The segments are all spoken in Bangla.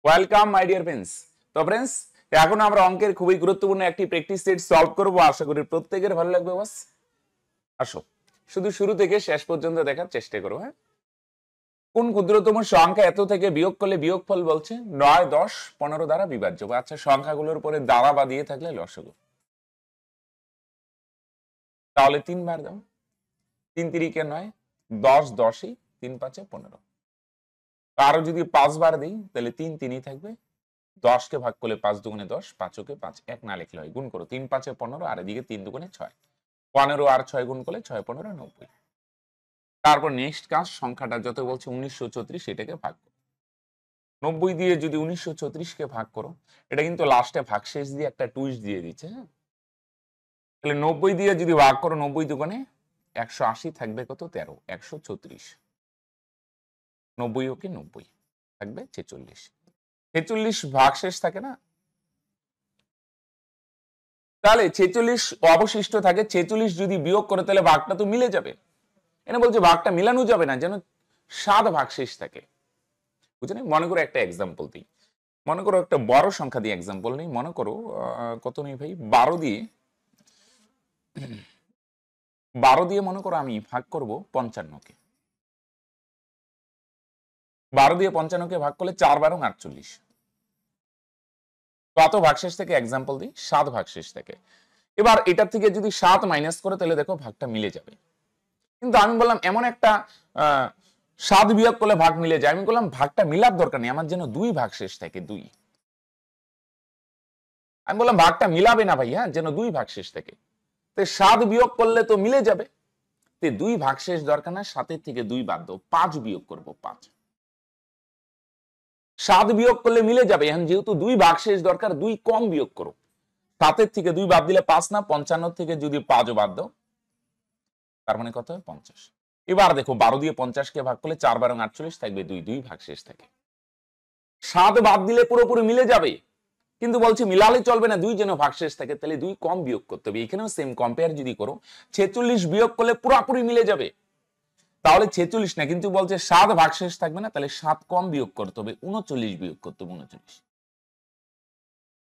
Welcome my dear friends. তো ফ্রেন্ডস, এখন আমরা অঙ্কের খুবই গুরুত্বপূর্ণ একটি প্র্যাকটিস সেট সলভ করব। আশা করি প্রত্যেকের ভালো লাগবে। বাস আসো, শুধু শুরু থেকে শেষ পর্যন্ত দেখার চেষ্টা করো। হ্যাঁ, কোন ক্ষুদ্রতম সংখ্যা এত থেকে বিয়োগ করলে বিয়োগফল বলছে 9, 10, 15 দ্বারা বিভাজ্য। আচ্ছা, সংখ্যাগুলোর পরে দ্বারা বা দিয়ে থাকলে লসাগু, তাহলে 3 বার দাও। 3 তিরিকে 9, 10 10ই, 3 5 15। আরো যদি 5 বার দিই তাহলে 3 3ই থাকবে। 10 কে ভাগ করলে 5 দুগুণে 10, 5 কে 5, 1 না লিখলে হয়। গুণ করো, 3 5 15, আর এদিকে 3 দুগুণে 6, 15 আর 6 গুণ করলে 6 15 90। তারপর নেক্সট কাজ, সংখ্যাটা যত বলছে 1934, এটাকে ভাগ করো। 90 দিয়ে যদি 1934 কে ভাগ করো, এটা কিন্তু লাস্টে ভাগশেষ দিয়ে একটা টুইস্ট দিয়ে দিচ্ছে। হ্যাঁ, তাহলে 90 দিয়ে যদি ভাগ করো, 90 দুগুণে 180 থাকবে কত? 13, 134। 90 ওকে 90 থাকবে 46। 46 ভাগশেষ থাকে না, তাহলে 46 অবশিষ্ট থাকে। 46 যদি বিয়োগ করে তাহলে ভাগটা তো মিলে যাবে। এনে বলছে ভাগটা মিলানো যাবে না, যেন 7 ভাগশেষ থাকে। বুঝলেন? মনে করো একটা এক্সাম্পল দিই। মনে করো একটা বড় সংখ্যা দিয়ে এক্সাম্পল নেই। মনে করো কত নেই ভাই, 12 দিয়ে মনে করো আমি ভাগ করব 55 কে। 12 দিয়ে 55 কে ভাগ করলে 4 12 48। কত ভাগশেষ থেকে এক্সাম্পল দিই? 7 ভাগশেষ থেকে। এবার এটার থেকে যদি 7 মাইনাস করে তাহলে দেখো ভাগটা মিলে যাবে। কিন্তু আমি বললাম এমন একটা 7 বিয়োগ করলে ভাগ মিলে যায়। আমি বললাম ভাগটা মিলার দরকার নেই, আমার যেন 2 ভাগশেষ থাকে। 2, আমি বললাম ভাগটা মিলাবে না ভাই, হ্যাঁ, যেন 2 ভাগশেষ থাকে। তো 7 বিয়োগ করলে তো মিলে যাবে। তো 2 ভাগশেষ দরকার না, 7 থেকে 2 বাদ দাও, 5 বিয়োগ করব। 5, 7 বিয়োগ করলে মিলে যাবে। এখন যেহেতু 2 ভাগশেষ দরকার, 2 কম বিয়োগ করো। 7 থেকে 2 বাদ দিলে 5 না, 55 থেকে যদি 5 বাদ দাও তার মানে কত হয়? 50। এবার দেখো 12 দিয়ে 50 কে ভাগ করলে 4 12 48 থাকবে 2, 2 ভাগশেষ থাকে। 7 বাদ দিলে পুরোপুরি মিলে যাবে, কিন্তু বলছে মিলালে চলবে না, 2 যেন ভাগশেষ থাকে। তাহলে 2 কম বিয়োগ করতে হবে। এখানেও সেম কম্পেয়ার যদি করো, 46 বিয়োগ করলে পুরোপুরি মিলে যাবে, তাহলে 46 না, কিন্তু বলছে 7 ভাগশেষ থাকবে না, তাহলে 7 কম বিয়োগ করতে হবে, 39 বিয়োগ করতে হবে। 39।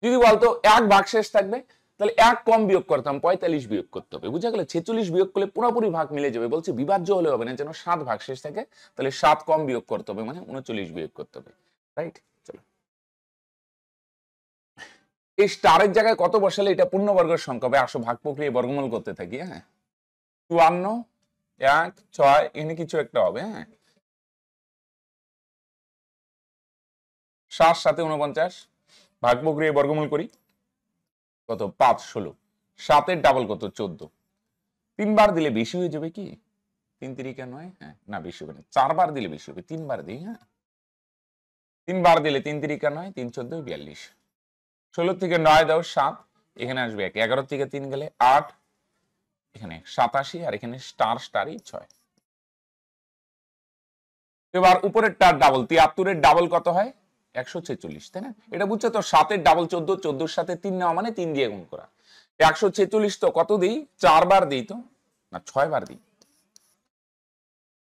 যদি বলতো 1 ভাগশেষ থাকবে, তাহলে 1 কম বিয়োগ করতাম, 45 বিয়োগ করতে হবে। বুঝা গেল? 46 বিয়োগ করলে পুরোপুরি ভাগ মিলে যাবে। বলছে বিভাজ্য হলে হবে না, যেন 7 ভাগশেষ থাকে, তাহলে 7 কম বিয়োগ করতে হবে, মানে 39 বিয়োগ করতে হবে। রাইট? চলো, এই স্টারের জায়গায় কত বসালে এটা পূর্ণবর্গের সংখ্যা হবে? আসো ভাগ প্রক্রিয়া বর্গমূল করতে থাকি। হ্যাঁ, 54, 1, 6, এখানে কিছু একটা হবে। হ্যাঁ, 7 7 49, ভাগ প্রক্রিয়া বর্গমূল করি। কত? 5 16। 7 ডাবল কত? 14। 3 বার দিলে বেশি হয়ে যাবে কি? 3 তিরিকা 9, হ্যাঁ, না বেশি হবে না। 4 বার দিলে বেশি হবে, 3 বার দিই। হ্যাঁ, 3 বার দিলে 3 তিরিকা 9, 3 14 42। 16 থেকে 9 দাও 7, এখানে আসবে 1। 11 থেকে 3 গেলে 8, এখানে 87, আর এখানে স্টার স্টারই 6। এবার উপরের টার ডাবল 73 এর ডাবল কত হয়? 146, তাই না? এটা বুঝছো তো? 7 এর ডাবল 14, 14 এর সাথে 3 নেওয়া মানে 3 দিয়ে গুণ করা। 146 তো কত দিই? 4 বার দিই তো, না 6 বার দিই।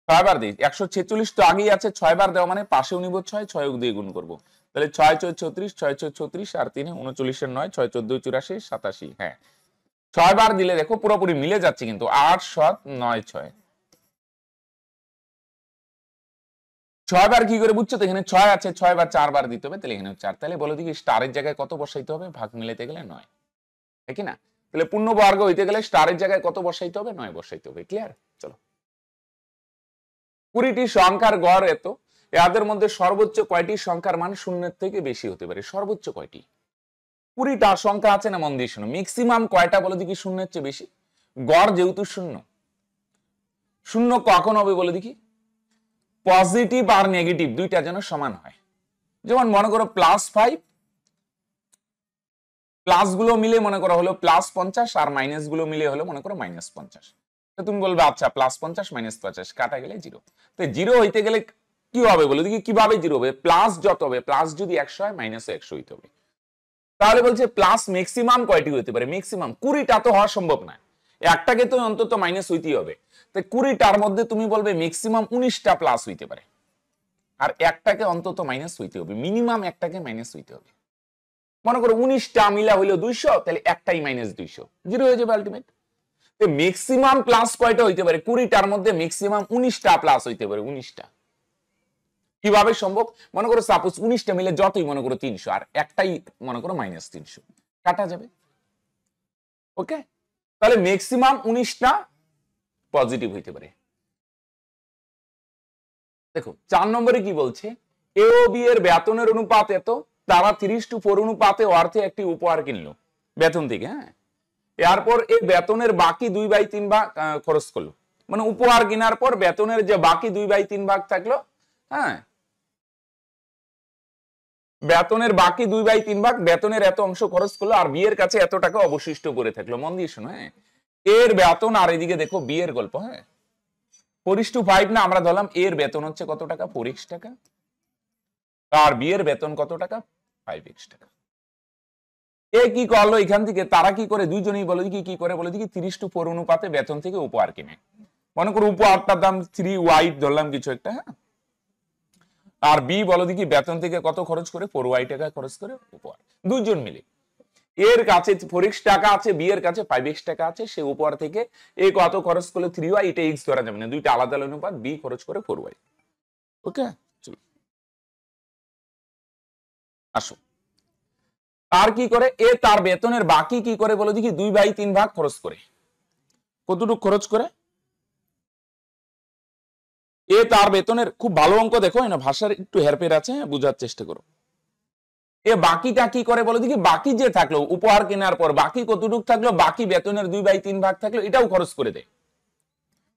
6 বার দিই। 146 তো আগেই আছে, 6 বার দেওয়া মানে পাশেও নিব 6, 6 দিয়ে গুণ করব। তাহলে 6 6 36, 6 6 36, আর 3 39 এর 9, 6 14 84, 87। হ্যাঁ, 6 বার দিলে দেখো পুরোপুরি মিলে যাচ্ছে, কিন্তু 8 7 9 6। 6 বার কি করে বুঝছো তো? এখানে 6 আছে, 6 বার 4 বার দিতে হবে, তাহলে এখানে 4। তাহলে বলো দেখি স্টারের জায়গায় কত বসাইতে হবে ভাগ মিলাইতে গেলে? 9, ঠিক না? তাহলে পূর্ণবর্গ হইতে গেলে স্টারের জায়গায় কত বসাইতে হবে? 9 বসাইতে হবে। ক্লিয়ার? চলো, 20টি সংখ্যার গড় এত, এদের মধ্যে সর্বোচ্চ কয়টি সংখ্যার মান শূন্যের থেকে বেশি হতে পারে? সর্বোচ্চ কয়টি? 20টা সংখ্যা আছে না, মন দিয়ে শোনো। ম্যাক্সিমাম কয়টা বলো দেখি শূন্যের চেয়ে বেশি? গড় যেহেতু শূন্য, শূন্য কখন হবে বলো দেখি? পজিটিভ আর নেগেটিভ দুইটা যেন সমান হয়। যেমন মনে করো +5, প্লাস গুলো মিলে মনে করো হলো +50, আর মাইনাস গুলো মিলে হলো মনে করো -50। তো তুমি বলবে আচ্ছা +50 -50 কাটা গেলে 0। তো 0 হইতে গেলে কি হবে বলো দেখি? কিভাবে 0 হবে? প্লাস যত হবে, প্লাস যদি 100 হয়, মাইনাস 100 হইতে হবে। তাহলে বলছে প্লাস ম্যাক্সিমাম কয়টি হইতে পারে? ম্যাক্সিমাম 20টা তো হওয়া সম্ভব না, একটাকে তো অন্তত মাইনাস হইতেই হবে। তো 20টার মধ্যে তুমি বলবে ম্যাক্সিমাম 19টা প্লাস হইতে পারে। আর একটাকে অন্তত মাইনাস হইতে হবে, মিনিমাম একটাকে মাইনাস হইতে হবে। মনে করো 19টা মিলা হইলো 200, তাহলে একটাই মাইনাস 200, জিরো হয়ে যাবে আলটিমেট। ম্যাক্সিমাম প্লাস কয়টা হইতে পারে? 20টার মধ্যে ম্যাক্সিমাম 19টা প্লাস হইতে পারে, 19টা। কিভাবে সম্ভব? মনে করো সাপোজ 19টা মিলে যতই মনে করো 300, আর একটাই মনে করো মাইনাস 300, কাটা যাবে। ওকে, তাহলে ম্যাক্সিমাম 19টা পজিটিভ হইতে পারে। দেখো 4 নম্বরে কি বলছে, এ ও বি এর বেতনের অনুপাত এত, তারা 3:4 অনুপাতে অর্থে একটি উপহার কিনলো বেতন থেকে। হ্যাঁ, এরপর এই বেতনের বাকি 2/3 ভাগ খরচ করলো, মানে উপহার কেনার পর বেতনের যে বাকি 2/3 ভাগ থাকলো, হ্যাঁ, বেতনের বাকি 2/3 ভাগ বেতনের এত অংশ খরচ করলো, আর বিয়ের কাছে এত টাকা অবশিষ্ট করে থাকলো। মন দিয়ে শোনো, হ্যাঁ, এর বেতন, আর এদিকে দেখো বিয়ের গল্প। হ্যাঁ, 4:5 না, আমরা ধরলাম এর বেতন হচ্ছে কত টাকা? 4x টাকা, আর বিয়ের বেতন কত টাকা? 5x টাকা। এ কি করলো এখান থেকে, তারা কি করে, দুইজনেই বলো কি করে, বলে দেখি 3:4 অনুপাতে বেতন থেকে উপহার কিনে। মনে করো উপহারটার দাম 3y ধরলাম কিছু একটা, হ্যাঁ, আর বি বলো দেখি বেতন থেকে কত খরচ করে? 4y টাকা খরচ করে উপহার। দুইজন মিলে, এর কাছে 4x টাকা আছে, বি এর কাছে 5x টাকা আছে, সে উপহার থেকে এ কত খরচ করলে 3y, এটা x ধরা যাবে না, দুইটা আলাদা অনুপাত, বি খরচ করে 4y। ওকে, আসো আর কি করে, এ তার বেতনের বাকি কি করে বলো দেখি? 2/3 ভাগ খরচ করে। কতটুকু খরচ করে? এ তার বেতনের, খুব ভালো অঙ্ক দেখো, না ভাষার একটু হেরফের আছে, বোঝার চেষ্টা করো। এ বাকিটা কি করে বলো দেখি? বাকি যে থাকলো উপহার কেনার পর বাকি কতটুকু থাকলো? বাকি বেতনের 2/3 ভাগ থাকলো, এটাও খরচ করে দেয়।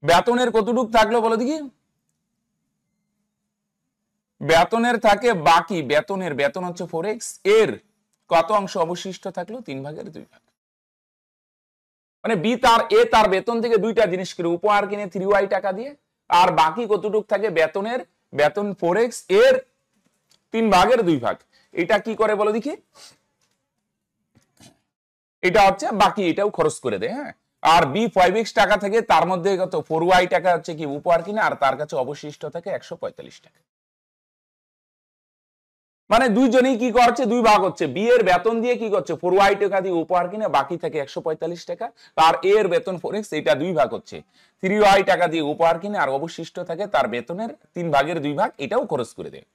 বেতনের কতটুকু থাকলো বলো দেখি? বেতনের থাকে বাকি, বেতন হচ্ছে 4x, এর কত অংশ অবশিষ্ট থাকলো? 3/2 ভাগ। মানে বি তার, এ তার বেতন থেকে দুইটা জিনিস কিনে, উপহার কিনে 3y টাকা দিয়ে, আর বাকি কতটুকু থাকে? বেতন 4x, এর 3/2 ভাগ। এটা কি করে বলো দেখি? এটা হচ্ছে বাকি, এটাও খরচ করে দেয়। হ্যাঁ, আর বি 5x টাকা থেকে তার মধ্যে কত? 4y টাকা হচ্ছে কি উপহার কিনে, আর তার কাছে অবশিষ্ট থাকে 145 টাকা। মানে দুইজনেই কি করছে? দুই ভাগ হচ্ছে। বি এর বেতন দিয়ে কি করছে? 4y টাকা দিয়ে উপহার কিনে, বাকি থাকে 145 টাকা, আর এ এর বেতন 4x, এটা 2 ভাগ হচ্ছে। 3y টাকা দিয়ে উপহার কিনে, আর অবশিষ্ট থাকে তার বেতনের 3/2 ভাগ, এটাও খরচ করে দেয়।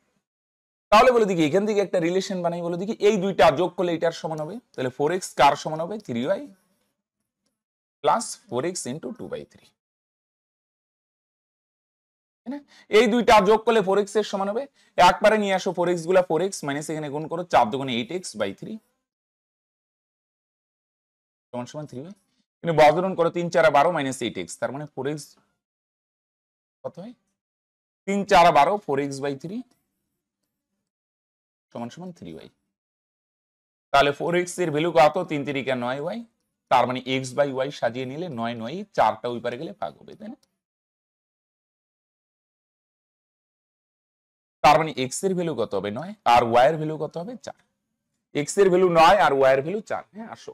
তাহলে বলে দেখি এখান থেকে একটা রিলেশন বানাই, বলে দেখি এই দুইটা যোগ করলে এটার সমান হবে, তাহলে 4x কার সমান হবে? 3y plus 4x into 2/3। এই দুইটা যোগ করলে 4x এর সমান হবে, একবারে নিয়ে আসো 4x গুলা, 4x মাইনাস এখানে গুণ করো, 4 দুগুণে 8x/3 সমান সমান 3y। কিন্তু বর্গমূল করো, 3 4 12 মাইনাস 8x, তার মানে 4x কত হয়? 3 4 12, 4x/3 সমান সমান 3y। তাহলে 4x এর ভ্যালু কত? 3 3 9y, তার মানে x/y সাজিয়ে নিলে 9 9, 4টা ওই পারে গেলে ভাগ হবে, তাই না? তার মানে x এর ভ্যালু কত হবে? 9, আর y এর ভ্যালু কত হবে? 4। x এর ভ্যালু 9 আর y এর ভ্যালু 4। হ্যাঁ, আসো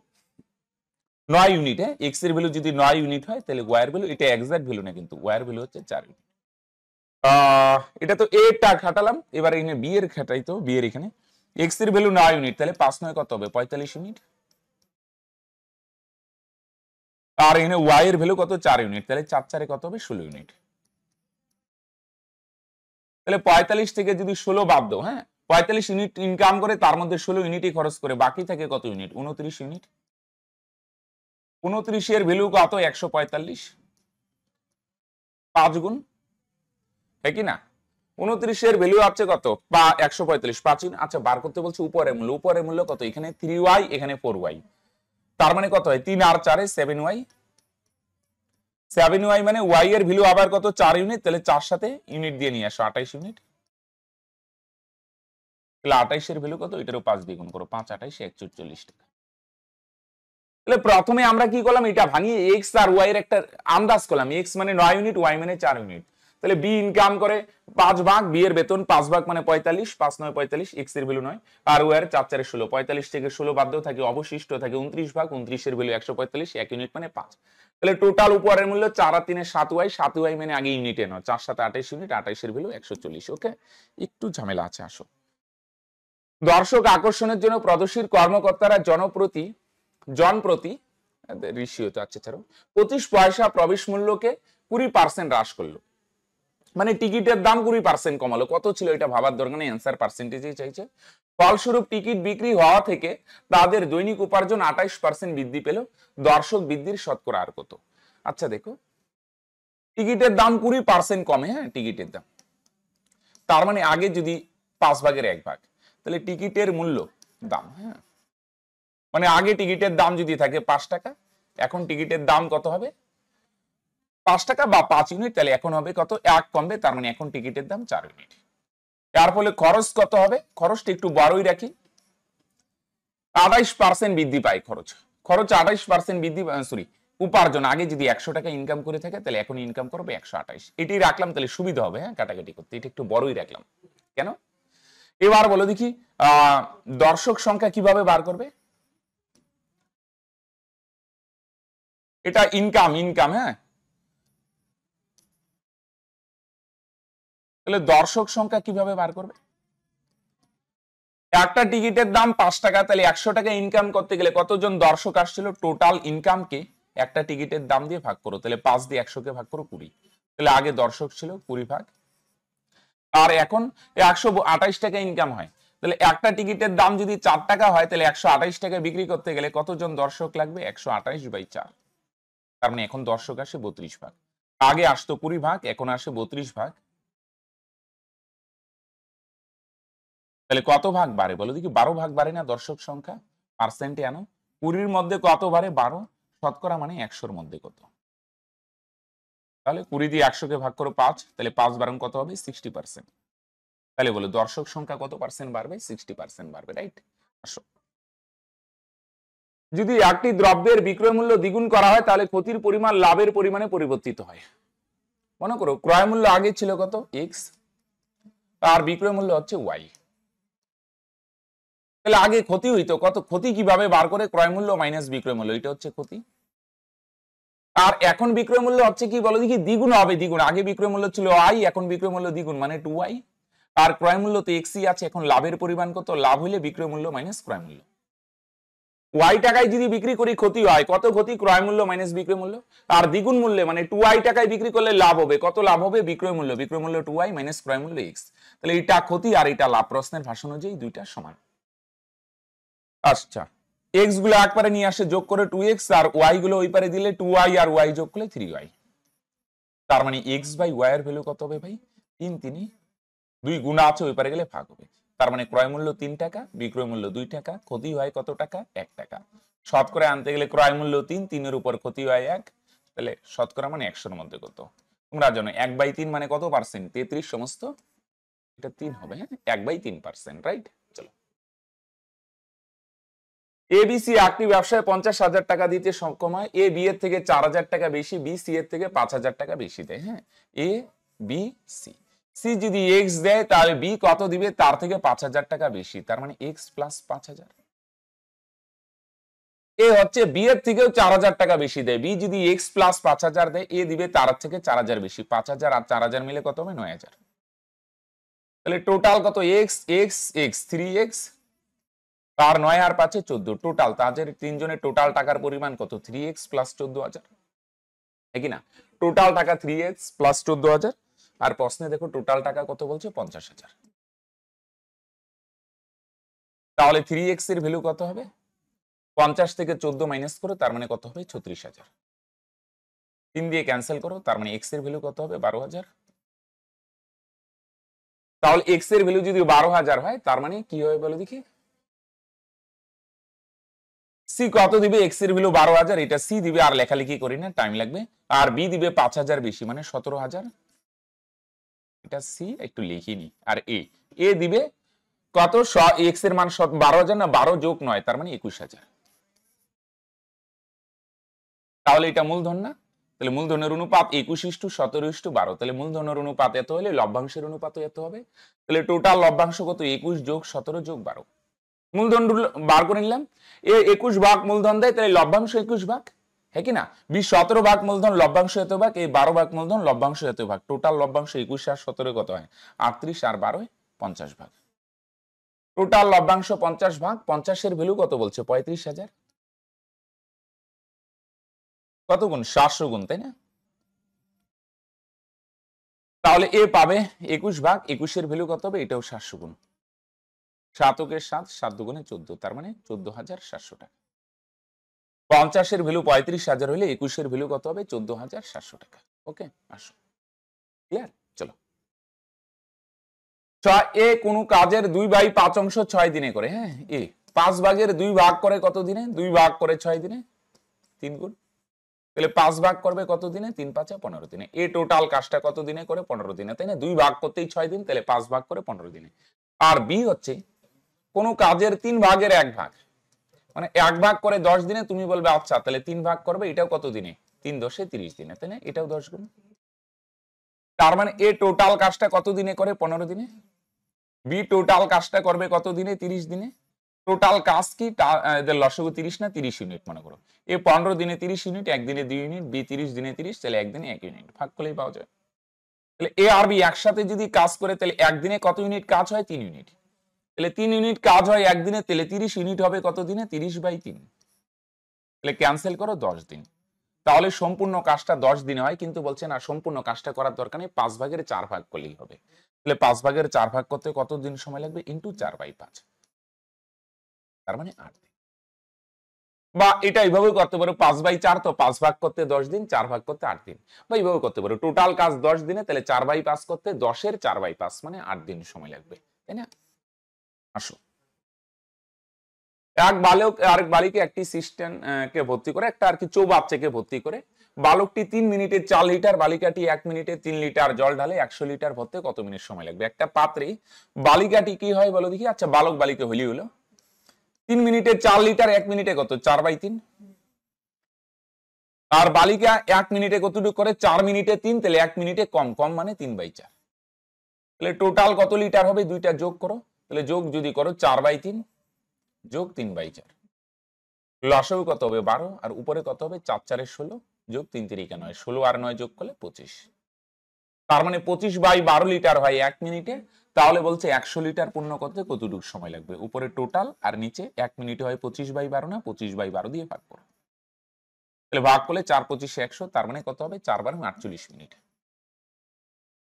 9 ইউনিট। হ্যাঁ, x এর ভ্যালু যদি 9 ইউনিট হয়, তাহলে y এর ভ্যালু, এটা এক্সাক্ট ভ্যালু না কিন্তু, y এর ভ্যালু হচ্ছে 4 ইউনিট। এটা তো a টা খাটালাম, এবারে এখানে b এর খাটাই, তো b এর এখানে x এর ভ্যালু 9 ইউনিট, তাহলে 5 9 কত হবে? 45 ইউনিট। আর এখানে y এর ভ্যালু কত? 4 ইউনিট, তাহলে 4 4 কত হবে? 16 ইউনিট। তাহলে 45 থেকে যদি 16 বাদ দাও, হ্যাঁ, 45 ইউনিট ইনকাম করে, তার মধ্যে 16 ইউনিটই খরচ করে, বাকি থাকে কত ইউনিট? 29 ইউনিট। 29 এর ভ্যালু কত? 145, 5 গুণ, ঠিক কি না? 29 এর ভ্যালু আছে কত? 145, 5 ইউনিট। আচ্ছা, বার করতে বলছে উপরের মূল্য। উপরের মূল্য কত? এখানে 3y, এখানে 4y, তার মানে কত হয়? 3 আর 4 7y। 7y মানে y এর ভ্যালু আবার কত? 4 ইউনিট, তাহলে 4 সাথে ইউনিট দিয়ে নিয়ে আসো, 28 ইউনিট। তাহলে 28 এর ভ্যালু কত? এটারও 5 দিয়ে গুণ করো, 5 28 140 টাকা। তাহলে প্রথমে আমরা কি করলাম? এটা ভাঙিয়ে x আর y এর একটা আন্দাজ করলাম। x মানে 9 ইউনিট, y মানে 4 ইউনিট। তাহলে বি ইনকাম করে 5 ভাগ, বি এর বেতন 5 ভাগ মানে 45, 5 9 45, এক্স এর ভ্যালু 9 আর ওয়াই এর 4 4 16, 45 থেকে 16 বাদ দাও, থাকে অবশিষ্ট থাকে 29 ভাগ, 29 এর ভ্যালু 145, 1 ইউনিট মানে 5। তাহলে টোটাল উপহারের মূল্য 4 আর 3 এর 7 ওয়াই, 7 ওয়াই মানে আগে ইউনিটে নাও, 4 7 28 ইউনিট, 28 এর ভ্যালু 140। ওকে, একটু ঝামেলা আছে, আসো। দর্শক আকর্ষণের জন্য প্রদর্শীর কর্মকর্তারা জনপ্রতি রেশিও তো আচ্ছা ছাড়ো 25 পয়সা প্রবেশ মূল্যকে 20% হ্রাস করলো, মানে টিকিটের দাম 20% কমালো। কত ছিল এটা ভাবার দরকার নেই, অ্যান্সার পার্সেন্টেজেই চাইছে। ফলস্বরূপ টিকিট বিক্রি হওয়া থেকে তাদের দৈনিক উপার্জন 28% বৃদ্ধি পেল। দর্শক বৃদ্ধির শতকরা আর কত? আচ্ছা দেখো, টিকিটের দাম 20% কমে, হ্যাঁ টিকিটের দাম, তার মানে আগে যদি 5 ভাগের 1 ভাগ, তাহলে টিকিটের মূল্য দাম, হ্যাঁ মানে আগে টিকিটের দাম যদি থাকে 5 টাকা, এখন টিকিটের দাম কত হবে? 5 টাকা বা 5 ইউনিট, তাহলে এখন হবে কত? 1 কমবে, তার মানে এখন টিকিটের দাম 4 ইউনিট। তার ফলে খরচ কত হবে? খরচটা একটু বড়ই রাখি, 28% বৃদ্ধি পায় খরচ। 28% বৃদ্ধি, সরি উপার্জন আগে যদি 100 টাকা ইনকাম করে থাকে, তাহলে এখন ইনকাম করবে 128। এটি রাখলাম, তাহলে সুবিধা হবে, হ্যাঁ কাটাকাটি করতে, এটা একটু বড়ই রাখলাম। কেন? এবার বলো দেখি দর্শক সংখ্যা কিভাবে বার করবে? এটা ইনকাম, হ্যাঁ তাহলে দর্শক সংখ্যা কিভাবে বার করবে? একটা টিকিটের দাম 5 টাকা, তাহলে 100 টাকা ইনকাম করতে গেলে কতজন দর্শক আসছিল? টোটাল ইনকামকে একটা টিকিটের দাম দিয়ে ভাগ করো, তাহলে 5 দিয়ে 100 কে ভাগ করো 20, তাহলে আগে দর্শক ছিল 20 ভাগ, আর এখন 128 টাকা ইনকাম হয়, তাহলে একটা টিকিটের দাম যদি 4 টাকা হয়, তাহলে 128 টাকা বিক্রি করতে গেলে কতজন দর্শক লাগবে? 128/4, তার মানে এখন দর্শক আসে 32 ভাগ। আগে আসতো 20 ভাগ, এখন আসে 32 ভাগ, তাহলে কত ভাগ বাড়ে বলো দেখি? 12 ভাগ বাড়ে না দর্শক সংখ্যা? পার্সেন্টে আনো, 20 মধ্যে কত বাড়ে? 12, শতকরা মানে 100 মধ্যে কত? তাহলে 20 দিয়ে 100 কে ভাগ করো 5, তাহলে 5 বারং কত হবে? 60%। তাহলে বলো দর্শক সংখ্যা কত পার্সেন্ট বাড়বে? 60% বাড়বে, রাইট? আসো, যদি একটি দ্রব্যের বিক্রয় মূল্য দ্বিগুণ করা হয়, তাহলে ক্ষতির পরিমাণ লাভের পরিমাণে পরিবর্তিত হয়। মনে করো ক্রয় মূল্য আগে ছিল কত? x, আর বিক্রয় মূল্য হচ্ছে y, তাহলে আগে ক্ষতি হইতো কত? ক্ষতি কিভাবে বার করে? ক্রয় মূল্য মাইনাস বিক্রয় মূল্য, এটা হচ্ছে ক্ষতি। আর এখন বিক্রয় মূল্য হচ্ছে কি বলো দেখি? দ্বিগুণ হবে, দ্বিগুণ। আগে বিক্রয় মূল্য ছিল i, এখন বিক্রয় মূল্য দ্বিগুণ মানে 2y, আর ক্রয় মূল্য তো x ই আছে। এখন লাভের পরিমাণ কত? লাভ হইলে বিক্রয় মূল্য মাইনাস ক্রয় মূল্য। y টাকায় যদি বিক্রি করি ক্ষতি হয়, কত ক্ষতি? ক্রয় মূল্য মাইনাস বিক্রয় মূল্য। আর দ্বিগুণ মূল্যে মানে 2y টাকায় বিক্রি করলে লাভ হবে, কত লাভ হবে? বিক্রয় মূল্য 2y মাইনাস ক্রয় মূল্য x, তাহলে এটা ক্ষতি আর এটা লাভ। প্রশ্নের ভাষা অনুযায়ী দুইটা সমান। আচ্ছা, x গুলো একবারে নিয়ে আসে যোগ করে 2x, আর y গুলো ওই পারে দিলে 2y, আর y যোগ করলে 3y, তার মানে x/y এর ভ্যালু কত হবে ভাই? 3 3, 2 গুণা আছে ওই পারে গেলে ভাগ হবে, তার মানে ক্রয় মূল্য 3 টাকা, বিক্রয় মূল্য 2 টাকা, ক্ষতি হয় কত টাকা? 1 টাকা। শতকরা আনতে গেলে ক্রয় মূল্য 3, 3 এর উপর ক্ষতি হয় 1, তাহলে শতকরা মানে 100 এর মধ্যে কত? তোমরা জানো 1/3 মানে কত পার্সেন্ট? 33 সমস্ত, এটা 3 হবে, হ্যাঁ 1/3%, রাইট? চলো, এবিসি একটি ব্যবসায় 50,000 টাকা দিতে সক্ষম হয়। এ বি এর থেকে 4,000 টাকা বেশি, বি সি এর থেকে 5,000 টাকা বেশি দেয়, হ্যাঁ এ বি সি। সি যদি এক্স দেয়, তাহলে বি কত দিবে? তার থেকে 5,000 টাকা বেশি, তার মানে এক্স প্লাস 5,000। এ হচ্ছে বি এর থেকেও 4,000 টাকা বেশি দেয়, বি যদি এক্স প্লাস 5,000 দেয়, এ দিবে তার থেকে 4,000 বেশি, 5,000 আর 4,000 মিলে কত হবে? 9,000। তাহলে টোটাল কত? এক্স এক্স এক্স 3x, আর 9 আর 5 14, টোটাল তাদের তিনজনের টোটাল টাকার পরিমাণ কত? 3x প্লাস 14,000, ঠিক না? টোটাল টাকা 3x প্লাস 14,000, আর প্রশ্নে দেখো টোটাল টাকা কত বলছে? 50,000। তাহলে 3x এর ভ্যালু কত হবে? 50 থেকে 14 মাইনাস করো, তার মানে কত হবে? 36,000। 3 দিয়ে ক্যান্সেল করো, তার মানে x এর ভ্যালু কত হবে? 12,000। তাহলে x এর ভ্যালু যদি 12,000 হয়, তার মানে কি হবে বলো দেখি? সি কত দিবে? x এর ভ্যালু 12,000, এটা সি দিবে, আর লেখালেখি করি না, টাইম লাগবে। আর বি দিবে 5,000 বেশি মানে 17,000, এটা সি একটু লিখিনি। আর এ দিবে কত? x এর মান 12,000 না 12 যোগ 9, তার মানে 21,000। তাহলে এটা মূলধন না? তাহলে মূলধনের অনুপাত 21:17:12, তাহলে মূলধনের অনুপাত এত হলে লভ্যাংশের অনুপাত এত হবে। তাহলে টোটাল লভ্যাংশ কত? 21 যোগ 17 যোগ 12। মূলধন বার করে নিলাম। 21 ভাগ মূলধন দেয়, তাহলে লভ্যাংশ 21 ভাগ, হ্যাঁ কি না? 17 ভাগ মূলধন, লভ্যাংশ এত ভাগ, এই 12 ভাগ মূলধন, লভ্যাংশ এত ভাগ। টোটাল লভ্যাংশ 21 আর 17 কত হয়? 38 আর 12 50 ভাগ। টোটাল লভ্যাংশ 50 ভাগ, 50 এর ভ্যালু কত বলছে? 35,000। কত গুণ? 700 গুণ, তাই না? তাহলে এ পাবে 21 ভাগ, 21 এর ভ্যালু কত হবে? এটাও 700 গুণ। 7 × 7, 7 × 14, তার মানে 14,700 টাকা। 50 এর ভ্যালু 35,000 হলে 21 এর ভ্যালু কত হবে? 14,700 টাকা। ওকে, আসো, ক্লিয়ার? চলো। 6 এ কোন কাজের 2/5 অংশ 6 দিনে করে, হ্যাঁ, এ 5 ভাগের 2 ভাগ করে কত দিনে? 2 ভাগ করে 6 দিনে, 3 গুণ। তাহলে 5 ভাগ করবে কত দিনে? 3 × 5 = 15 দিনে। এ টোটাল কাজটা কত দিনে করে? 15 দিনে, তাই না? 2 ভাগ করতেই 6 দিন, তাহলে 5 ভাগ করে 15 দিনে। আর বি হচ্ছে কোন কাজের 3 ভাগের 1 ভাগ, মানে 1 ভাগ করে 10 দিনে, তুমি বলবে আচ্ছা তাহলে 3 ভাগ করবে, এটাও কত দিনে? 3 × 10 = 30 দিনে, তাই না? এটাও 10 গুণ। তার মানে এ টোটাল কাজটা কত দিনে করে? 15 দিনে। বি টোটাল কাজটা করবে কত দিনে? 30 দিনে। টোটাল কাজ কি? এদের লসাগু 30 না 30 ইউনিট মনে করো। এ 15 দিনে 30 ইউনিট, একদিনে 2 ইউনিট, বি 30 দিনে 30, তাহলে একদিনে 1 ইউনিট। ভাগ করলেই পাওয়া যায়। তাহলে এ আর বি একসাথে যদি কাজ করে, তাহলে একদিনে কত ইউনিট কাজ হয়? 3 ইউনিট। তাহলে 3 ইউনিট কাজ হয় একদিনে, তাহলে 30 ইউনিট হবে কত দিনে? 30/3। তাহলে ক্যান্সেল করো 10 দিন। তাহলে সম্পূর্ণ কাজটা 10 দিনে হয়, কিন্তু বলছে না সম্পূর্ণ কাজটা করার দরকার নেই, 5 ভাগের 4 ভাগ করলেই হবে। তাহলে 5 ভাগের 4 ভাগ করতে কত দিন সময় লাগবে? ইন্টু 4/5, তার মানে 8 দিন। বা এটা এইভাবে করতে পারো, 5/4 তো 5 ভাগ করতে 10 দিন, 4 ভাগ করতে 8 দিন। বা এইভাবে করতে পারো, টোটাল কাজ 10 দিনে, তাহলে 4/5 করতে 10 এর 4/5, মানে 8 দিন সময় লাগবে, তাই না? আসো, এক বালক আরেক বালিকে একটি সিস্টেম কে ভর্তি করে, একটা আর কি চৌবাচ্চাকে ভর্তি করে, বালকটি 3 মিনিটে 4 লিটার, বালিকাটি 1 মিনিটে 3 লিটার জল ঢালে, 100 লিটার ভরতে কত মিনিট সময় লাগবে? একটা পাত্রে বালিকাটি কি হয় বলো দেখি? আচ্ছা, বালক বালিকা হলি হলো 3 মিনিটে 4 লিটার, 1 মিনিটে কত? 4/3। আর বালিকা 1 মিনিটে কতটুকু করে? 4 মিনিটে 3, তাহলে 1 মিনিটে কম কম, মানে 3/4। তাহলে টোটাল কত লিটার হবে? দুইটা যোগ করো, তাহলে যোগ যদি করো 4/3 যোগ 3/4, লসাগু কত হবে? 12, আর উপরে কত হবে? 4 4 16 যোগ 3 3 9, 16 আর 9 যোগ করলে 25। তার মানে 25/12 লিটার হয় 1 মিনিটে। তাহলে বলছে 100 লিটার পূর্ণ করতে কতটুকু সময় লাগবে? উপরে টোটাল আর নিচে 1 মিনিটে হয় 25/12 না, 25/12 দিয়ে ভাগ করো। তাহলে ভাগ করলে 4 25 100, তার মানে কত হবে? 4 × 48 মিনিট,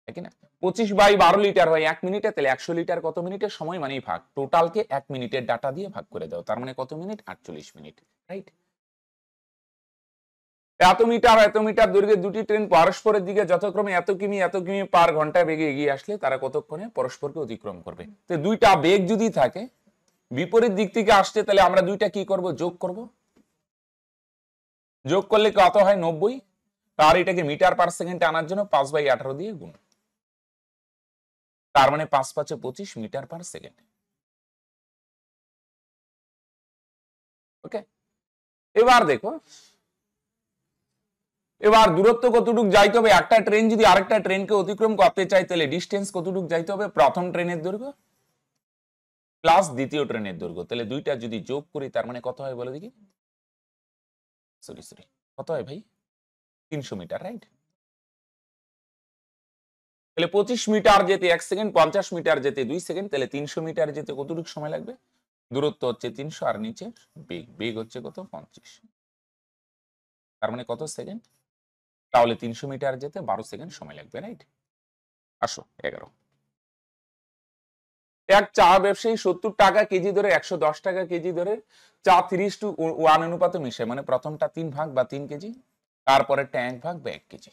ঠিক না? 25/12 লিটার হয় 1 মিনিটে, তাহলে 100 লিটার কত মিনিটে? সময় মানেই ভাগ, টোটালকে 1 মিনিটের ডাটা দিয়ে ভাগ করে দাও, তার মানে কত মিনিট? 48 minute, right? এত মিটার দৈর্ঘ্যের দুটি ট্রেন পরস্পরের দিকে যথাক্রমে এত কিমি পার ঘন্টা বেগে এগিয়ে আসলে তারা কতক্ষণে পরস্পরকে অতিক্রম করবে? তো দুইটা বেগ যদি থাকে, বিপরীত দিক থেকে আসছে, তাহলে আমরা দুইটা কি করব? যোগ করব। যোগ করলে কত হয়? 90। আর এটাকে মিটার পার সেকেন্ডে আনার জন্য 5/18 দিয়ে গুণ, তার মানে 5 5 25 মিটার পার সেকেন্ড। ওকে, এবার দেখো, এবার দূরত্ব কতটুকু যাইতে হবে? একটা ট্রেন যদি আরেকটা ট্রেনকে অতিক্রম করতে চায়, তাহলে ডিস্টেন্স কতটুকু যাইতে হবে? প্রথম ট্রেনের দৈর্ঘ্য প্লাস দ্বিতীয় ট্রেনের দৈর্ঘ্য, তাহলে দুইটা যদি যোগ করি, তার মানে কত হয় বলো দেখি? সরি কত হয় ভাই? 300 মিটার, রাইট? তাহলে 25 মিটার যেতে 1 সেকেন্ড, 50 মিটার যেতে 2 সেকেন্ড, তাহলে 300 মিটার যেতে কতটুকু সময় লাগবে? দূরত্ব হচ্ছে 300, আর নিচে বেগ হচ্ছে কত? 25, তার মানে কত সেকেন্ড? তাহলে 300 মিটার যেতে 12 সেকেন্ড সময় লাগবে, রাইট? আসো 11। এক চা ব্যবসায়ী 70 টাকা কেজি ধরে 110 টাকা কেজি ধরে চা 3:1 অনুপাতে মিশায়, মানে প্রথমটা 3 ভাগ বা 3 কেজি, তারপরে 1 ভাগ বা 1 কেজি।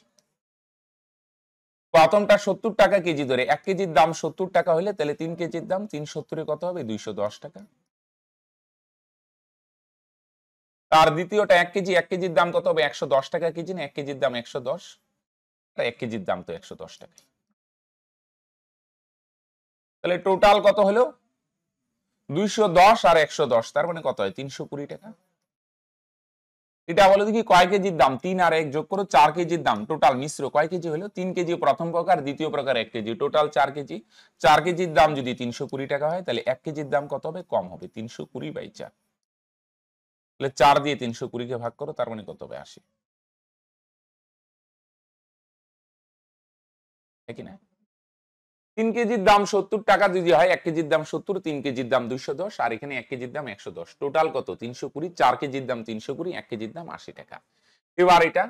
প্রথমটা 70 টাকা কেজি ধরে, 1 কেজির দাম 70 টাকা হলে, তাহলে 3 কেজির দাম 370 কত হবে? 210 টাকা। আর দ্বিতীয়টা 1 কেজির দাম কত হবে? 110 টাকা কেজি, না 1 কেজির দাম 110, 1 কেজির দাম তো 110 টাকা। তাহলে টোটাল কত হলো? 210 আর 110, তার মানে কত হয়? 320 টাকা। এটা বলো দেখি কয় কেজির দাম, 3 আর 1 যোগ করো 4 কেজির দাম, টোটাল মিশ্র কয় কেজি হলো, 3 কেজি প্রথম প্রকার, দ্বিতীয় প্রকার 1 কেজি, টোটাল 4 কেজি। 4 কেজির দাম যদি 320 টাকা হয় তাহলে 1 কেজির দাম কত হবে, কম হবে, 320/4। তাহলে 4 দিয়ে 320 কে ভাগ করো, তার মানে কত হবে, 80। ঠিক না? 3 কেজির দাম 70 টাকা যদি হয়, 1 কেজির দাম 70, 3 কেজির দাম 210, আর এখানে 1 কেজির দাম 110, টোটাল কত 320, 4 কেজির দাম 320, 1 কেজির দাম 80 টাকা। এবার এটা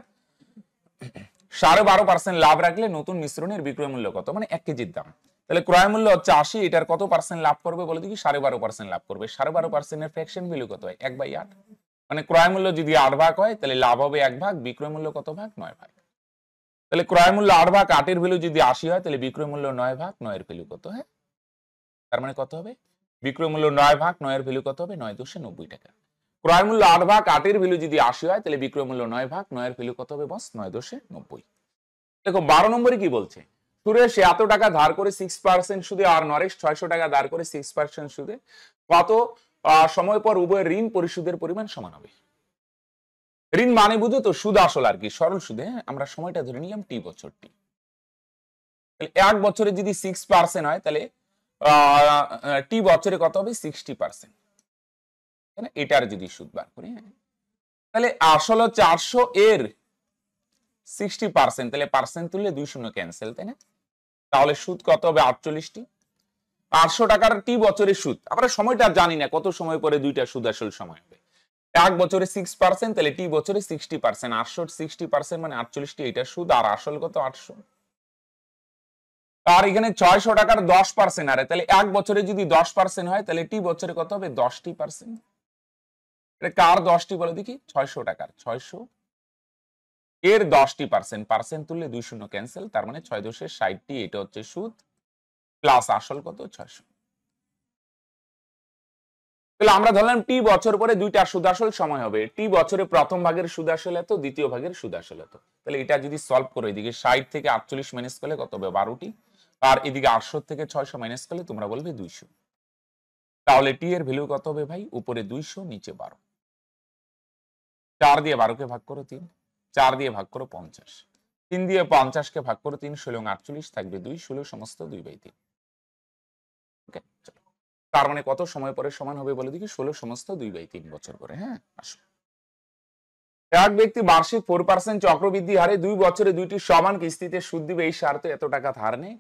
12.5% লাভ রাখলে নতুন মিশ্রণের বিক্রয় মূল্য কত, মানে 1 কেজির দাম। তাহলে ক্রয় মূল্য হচ্ছে 80, এটার কত পার্সেন্ট লাভ করবে বলে দেখি, 12.5% লাভ করবে। 12.5% এর ফ্র্যাকশন ভ্যালু কত হয়, 1/8। মানে ক্রয় মূল্য যদি 8 ভাগ হয় তাহলে লাভ হবে 1 ভাগ, বিক্রয় মূল্য কত ভাগ, 9 ভাগ। তাহলে ক্রয় মূল্য 8 ভাগ, 8 এর ভ্যালু যদি 80 হয় তাহলে বিক্রয় মূল্য 9 ভাগ, 9 এর ভ্যালু কত, হ্যাঁ, তার মানে কত হবে, বিক্রয় মূল্য 9 ভাগ 9 এর ভ্যালু কত হবে, 9/90 টাকা। ক্রয় মূল্য 8 ভাগ, 8 এর ভ্যালু যদি 80 হয় তাহলে বিক্রয় মূল্য 9 ভাগ 9 এর ভ্যালু কত হবে বস, 9/90। দেখো 12 নম্বরে কি বলছে, সুরেশ এত টাকা ধার করে 6% সুদে, আর নরেশ 600 টাকা ধার করে 6% সুদে, কত সময় পর উভয়ের ঋণ পরিশোধের পরিমাণ সমান হবে। ঋণ মানে বুঝো তো সুদ আসল আর কি, সরল সুদে, আমরা সময়টা ধরে নিলাম টি বছর টি। তাহলে 1 বছরে যদি 6% হয় তাহলে টি বছরে কত হবে, 60%। এটার যদি সুদ বার করি, তাহলে আসল 400 এর 60%, তাহলে পার্সেন্ট তুললে 2 শূন্য ক্যান্সেল, তাই না? তাহলে সুদ কত হবে, 48টি। 500 টাকার টি বছরের সুদ, আমরা সময়টা জানি না কত সময় পরে দুইটা সুদ আসল সময় হবে। 1 বছরে 6%, তাহলে টি বছরে 60%, 800 60% মানে 48টি, এটা সুদ, আর আসল কত 800। আর এখানে 600 টাকার 10% আরে, তাহলে 1 বছরে যদি 10% হয় তাহলে টি বছরে কত হবে, 10%। এটা কার 10টি বলো দেখি, 600 টাকার, 600 এর 10%, পার্সেন্ট তুললে 2 শূন্য ক্যান্সেল, তার মানে 6×60টি, এটা হচ্ছে সুদ, প্লাস আসল কত 600। তাহলে আমরা ধরলাম টি বছর পরে দুইটা সুদ আসল সময় হবে, টি বছরে প্রথম ভাগের সুদ আসল এত, দ্বিতীয় ভাগের সুদ আসল এত। তাহলে এটা যদি সলভ করো, এদিকে 60 থেকে 48 মাইনাস করলে কত হবে, 12টি, আর এদিকে 800 থেকে 600 মাইনাস করলে তোমরা বলবে 200। তাহলে টি এর ভ্যালু কত হবে ভাই, উপরে 200 নিচে 12। 4 দিয়ে 12 কে ভাগ করো 3, 4 দিয়ে ভাগ করো 50, 3 দিয়ে 50 কে ভাগ করো 3, 16 48 থাকবে 2, 16 সমস্ত 2/3। ওকে, চলো, তার মানে কত সময় পরে সমান হবে বলে দেখি, 16 সমস্ত 2/3 বছর পরে। হ্যাঁ, আসো। এক ব্যক্তি বার্ষিক 4% চক্রবৃদ্ধি হারে 2 বছরে 2টি সমান কিস্তিতে সুদ দিবে, এই স্বার্থে এত টাকা ধার নেই।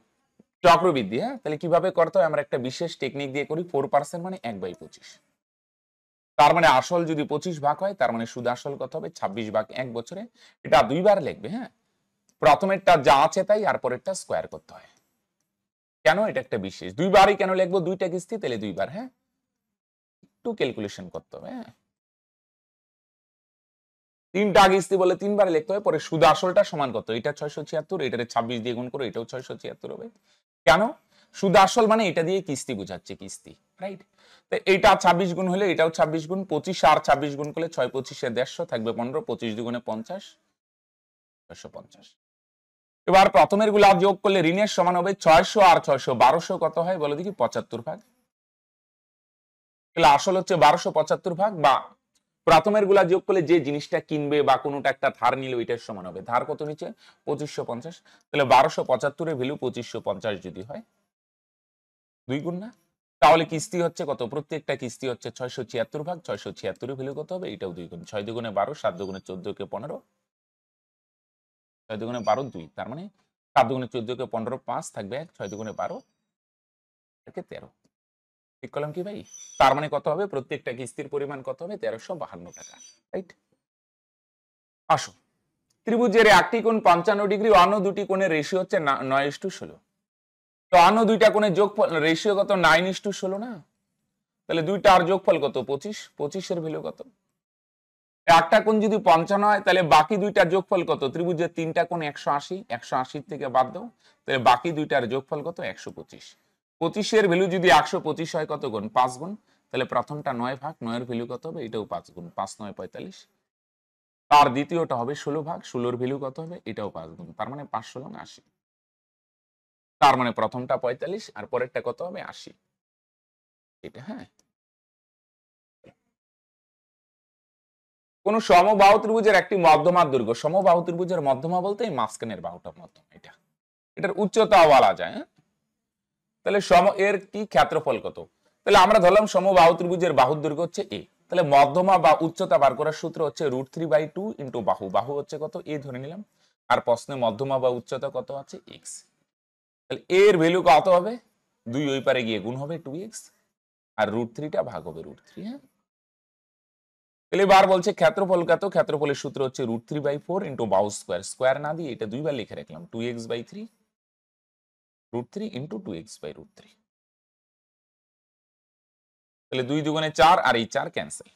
চক্রবৃদ্ধি, হ্যাঁ, তাহলে কিভাবে করতে হয়, আমরা একটা বিশেষ টেকনিক দিয়ে করি। 4% মানে 1/25, তার মানে আসল যদি 25 ভাগ হয় তার মানে সুদ আসল কত হবে, 26 ভাগ 1 বছরে। এটা দুইবার লিখবে, হ্যাঁ, প্রথমেরটা যা আছে তাই, আর পরেরটা স্কোয়ার করতে হয়। কেন, এটা একটা বিশেষ, দুইবারই কেন লিখবো, দুইটা কিস্তি তাহলে দুইবার, হ্যাঁ, একটু ক্যালকুলেশন করতে হবে। হ্যাঁ, 3টা কিস্তি বলে 3বার লিখতে হয়, পরে সুদ আসলটা সমান কত, এটা 676, এটারে 26 দিয়ে গুণ করে এটাও 676 হবে। কেন, সুদ আসল মানে এটা দিয়ে কিস্তি বোঝাচ্ছে, কিস্তি, রাইট। তো এটা 26 গুণ হলে এটাও 26 গুণ, 25 আর 26 গুণ করলে 6 25 এ 150 থাকবে 15, 25 দুগুণে 50, 650। এবার প্রথমের গুলা যোগ করলে ঋণের সমান হবে 600 আর 600, 1200 কত হয় বলো দেখি, 75 ভাগ। তাহলে আসল হচ্ছে 1275 ভাগ, বা প্রথমের গুলা যোগ করলে যে জিনিসটা কিনবে বা কোনোটা একটা ধার নিলে ওইটার সমান হবে। ধার কত নিচে, 2550, তাহলে 1275 এর ভ্যালু 2550 যদি হয়, 2 গুণ না, তাহলে কিস্তি হচ্ছে কত, প্রত্যেকটা কিস্তি হচ্ছে 676 ভাগ, 676 এর ভ্যালু কত হবে, এটাও 2 গুণ, 6 দুগুণে 12, 7 দুগুণে 14 কে 15, 6 দুগুণে 12 2, তার মানে 7 দুগুণে 14 কে 15, 5 থাকবে 1, 6 দুগুণে 12 থেকে 13। ঠিক করলাম কি ভাই, তার মানে কত হবে, প্রত্যেকটা কিস্তির পরিমাণ কত হবে, 1352 টাকা, রাইট। আসো, ত্রিভুজের একটি কোণ 55 ডিগ্রি, অন্য দুটি কোণের রেশিও হচ্ছে 9:16। তো অন্য দুইটা কোণের যোগফল রেশিও কত, 9:16 না, তাহলে দুইটার যোগফল কত, 25, 25 এর ভ্যালু কত। একটা কোণ যদি 55 হয় তাহলে বাকি দুইটার যোগফল কত, ত্রিভুজের 3টা কোণ 180, 180 থেকে বাদ দাও, তাহলে বাকি দুইটার যোগফল কত, 125। 25 এর ভ্যালু যদি 125 হয় কত গুণ, 5 গুণ, তাহলে প্রথমটা 9 ভাগ, 9 এর ভ্যালু কত হবে, এটাও 5 গুণ, 5 9 45। তার দ্বিতীয়টা হবে 16 ভাগ, 16 এর ভ্যালু কত হবে, এটাও 5 গুণ, তার মানে 5 16 80। তার মানে প্রথমটা 45 আর পরেরটা কত হবে, 80, এটা। হ্যাঁ, কোন সমবাহু ত্রিভুজের একটি মধ্যমা দৈর্ঘ্য, সমবাহু ত্রিভুজের মধ্যমা বলতে এই মাঝখানের বাহুটা মধ্যমা, এটার উচ্চতা বলা যায়। তাহলে এর কি ক্ষেত্রফল কত? তাহলে আমরা ধরলাম সমবাহু ত্রিভুজের বাহুর দৈর্ঘ্য হচ্ছে a, তাহলে মধ্যমা বা উচ্চতা বার করার সূত্র হচ্ছে √3/2 ইন্টু বাহু, বাহু হচ্ছে কত a ধরে নিলাম, আর প্রশ্নে মধ্যমা বা উচ্চতা কত আছে x। তাহলে a এর ভ্যালু কত হবে? 2 ওই পারে গিয়ে গুণ হবে 2x, আর √3টা ভাগ হবে √3। হ্যাঁ, তাহলে এবার বলছে ক্ষেত্রফল কত? ক্ষেত্রফলের সূত্র হচ্ছে √3/4 ইন্টু বাহু স্কোয়ার, স্কোয়ার না দিয়ে এটা দুইবার লিখে রাখলাম 2x/3 √3 ইন্টু 2x/√3। তাহলে 2 দুগুণে 4, আর এই 4 ক্যান্সেল,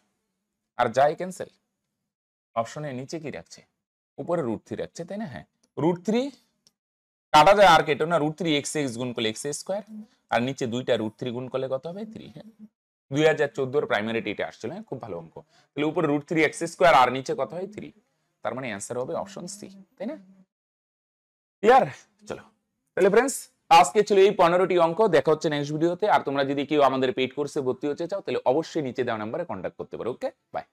আর যায় ক্যান্সেল। অপশনের নিচে কি রাখছে? উপরে √3 রাখছে, তাই না? হ্যাঁ, √3 কাটা যায় আর কেটো না, √3 x গুণ করলে x স্কোয়ার, আর নিচে দুইটা √3 গুণ করলে কত হবে? 3। হ্যাঁ, 2014 প্রাইমারিতে এটা আসছিল। হ্যাঁ, খুব ভালো অঙ্ক। তাহলে উপরে √3 x স্কোয়ার আর নিচে কত হয়? 3। তার মানে অ্যান্সার হবে অপশন সি, তাই না? ক্লিয়ার? চলো তাহলে ফ্রেন্ডস, আজকে ছিল এই 15টি অঙ্ক। দেখা হচ্ছে নেক্সট ভিডিওতে। আর তোমরা যদি কেউ আমাদের পেইড কোর্সে ভর্তি হতে চাও তাহলে অবশ্যই নিচে দেওয়া নম্বরে কন্ট্যাক্ট করতে পারো। ওকে, বাই।